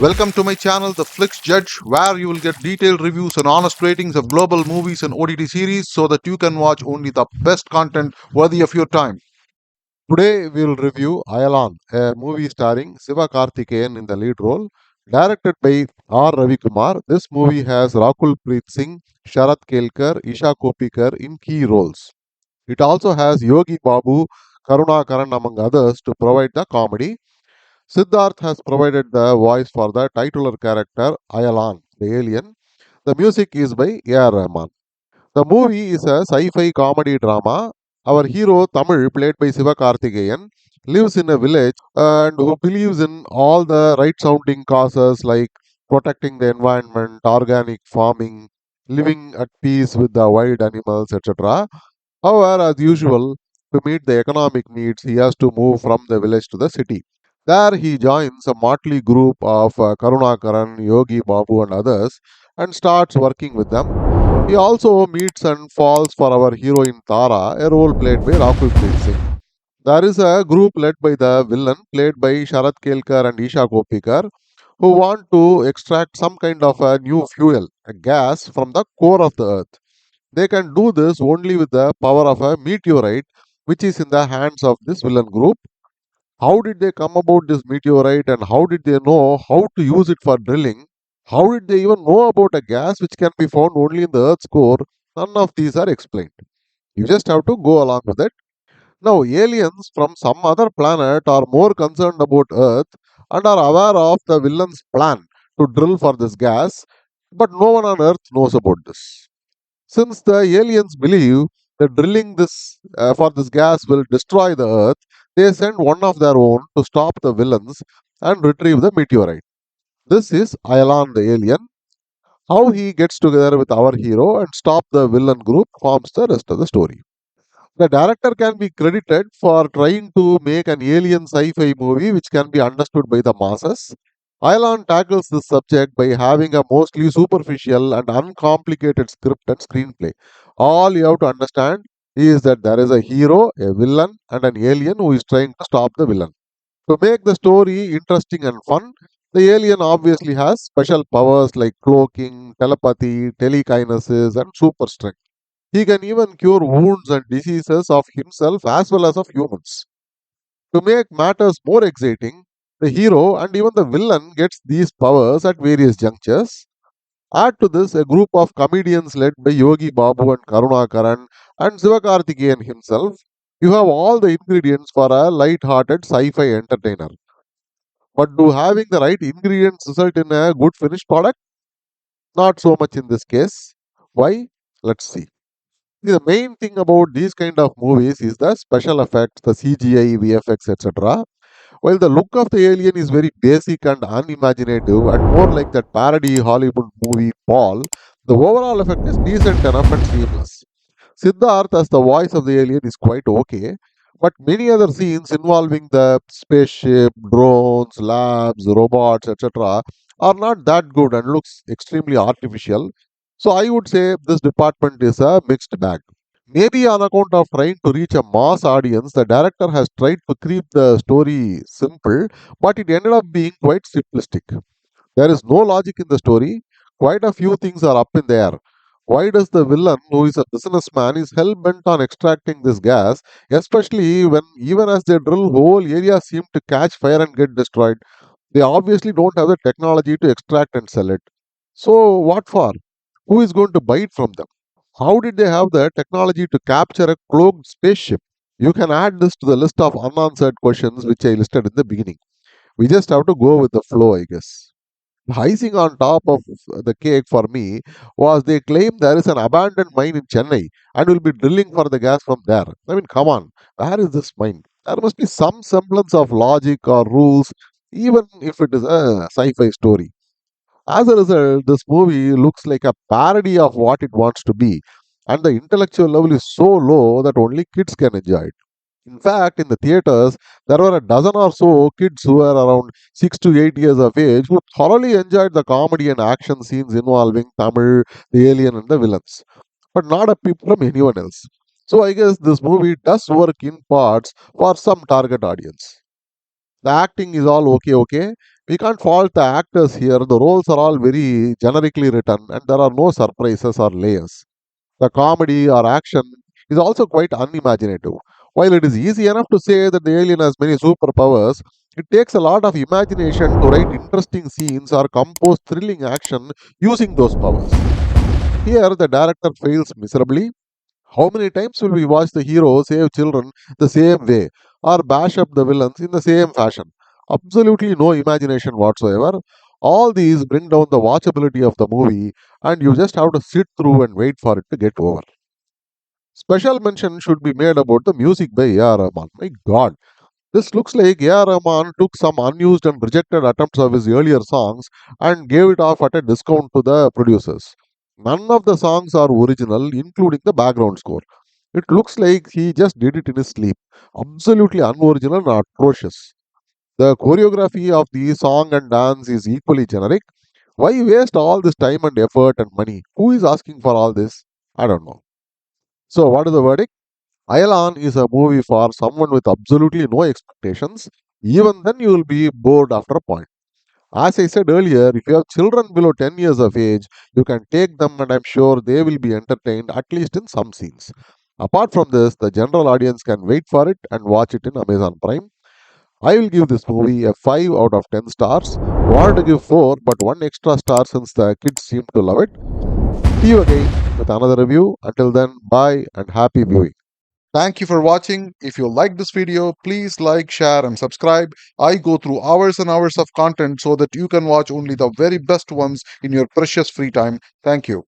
Welcome to my channel, The Flix Judge, where you will get detailed reviews and honest ratings of global movies and OTT series so that you can watch only the best content worthy of your time. Today we will review Ayalaan, a movie starring Sivakarthikeyan in the lead role, directed by R. Ravikumar. This movie has Rakul Preet Singh, Sharat Kelkar, Isha Koppikar in key roles. It also has Yogi Babu, Karuna Karan among others to provide the comedy. Siddharth has provided the voice for the titular character Ayalaan, the alien. The music is by A.R. Rahman. The movie is a sci-fi comedy drama. Our hero Tamil, played by Sivakarthikeyan, lives in a village and who believes in all the right-sounding causes like protecting the environment, organic farming, living at peace with the wild animals, etc. However, as usual, to meet the economic needs, he has to move from the village to the city. There, he joins a motley group of Karunakaran, Yogi, Babu, and others and starts working with them. He also meets and falls for our heroine Tara, a role played by Rakul Preet Singh. There is a group led by the villain, played by Sharat Kelkar and Isha Koppikar, who want to extract some kind of a new fuel, a gas, from the core of the earth. They can do this only with the power of a meteorite, which is in the hands of this villain group. How did they come about this meteorite and how did they know how to use it for drilling? How did they even know about a gas which can be found only in the Earth's core? None of these are explained. You just have to go along with it. Now, aliens from some other planet are more concerned about Earth and are aware of the villain's plan to drill for this gas, but no one on Earth knows about this. Since the aliens believe that drilling this for this gas will destroy the Earth, they send one of their own to stop the villains and retrieve the meteorite. This is Ayalaan the alien. How he gets together with our hero and stop the villain group forms the rest of the story. The director can be credited for trying to make an alien sci fi movie which can be understood by the masses. Ayalaan tackles this subject by having a mostly superficial and uncomplicated script and screenplay. All you have to understand is that there is a hero, a villain, and an alien who is trying to stop the villain. To make the story interesting and fun, the alien obviously has special powers like cloaking, telepathy, telekinesis, and super strength. He can even cure wounds and diseases of himself as well as of humans. To make matters more exciting, the hero and even the villain gets these powers at various junctures. Add to this a group of comedians led by Yogi Babu and Karuna Karan and Sivakarthikeyan himself. You have all the ingredients for a light-hearted sci-fi entertainer. But do having the right ingredients result in a good finished product? Not so much in this case. Why? Let's see. The main thing about these kind of movies is the special effects, the CGI, VFX, etc. While the look of the alien is very basic and unimaginative and more like that parody Hollywood movie Paul, the overall effect is decent enough and seamless. Siddharth as the voice of the alien is quite okay, but many other scenes involving the spaceship, drones, labs, robots, etc. are not that good and looks extremely artificial. So I would say this department is a mixed bag. Maybe on account of trying to reach a mass audience, the director has tried to keep the story simple, but it ended up being quite simplistic. There is no logic in the story. Quite a few things are up in the air. Why does the villain, who is a businessman, is hell bent on extracting this gas, especially when even as they drill, whole areas seem to catch fire and get destroyed? They obviously don't have the technology to extract and sell it. So what for? Who is going to buy it from them? How did they have the technology to capture a cloaked spaceship? You can add this to the list of unanswered questions which I listed in the beginning. We just have to go with the flow, I guess. The icing on top of the cake for me was they claim there is an abandoned mine in Chennai and will be drilling for the gas from there. I mean, come on, where is this mine? There must be some semblance of logic or rules, even if it is a sci fi story. As a result, this movie looks like a parody of what it wants to be, and the intellectual level is so low that only kids can enjoy it. In fact, in the theaters, there were a dozen or so kids who were around 6 to 8 years of age who thoroughly enjoyed the comedy and action scenes involving Tamil, the alien, and the villains, but not a peep from anyone else. So I guess this movie does work in parts for some target audience. The acting is all okay, okay. We can't fault the actors here. The roles are all very generically written and there are no surprises or layers. The comedy or action is also quite unimaginative. While it is easy enough to say that the alien has many superpowers, it takes a lot of imagination to write interesting scenes or compose thrilling action using those powers. Here, the director fails miserably. How many times will we watch the hero save children the same way or bash up the villains in the same fashion? Absolutely no imagination whatsoever. All these bring down the watchability of the movie, and you just have to sit through and wait for it to get over. Special mention should be made about the music by A.R. Rahman. My god, this looks like A.R. Rahman took some unused and rejected attempts of his earlier songs and gave it off at a discount to the producers. None of the songs are original, including the background score. It looks like he just did it in his sleep. Absolutely unoriginal and atrocious. The choreography of the song and dance is equally generic. Why waste all this time and effort and money? Who is asking for all this? I don't know. So, what is the verdict? Ayalaan is a movie for someone with absolutely no expectations. Even then, you will be bored after a point. As I said earlier, if you have children below 10 years of age, you can take them and I'm sure they will be entertained at least in some scenes. Apart from this, the general audience can wait for it and watch it in Amazon Prime. I will give this movie a 5 out of 10 stars. Wanted to give 4, but one extra star since the kids seem to love it. See you again with another review. Until then, bye and happy viewing. Thank you for watching. If you like this video, please like, share, and subscribe. I go through hours and hours of content so that you can watch only the very best ones in your precious free time. Thank you.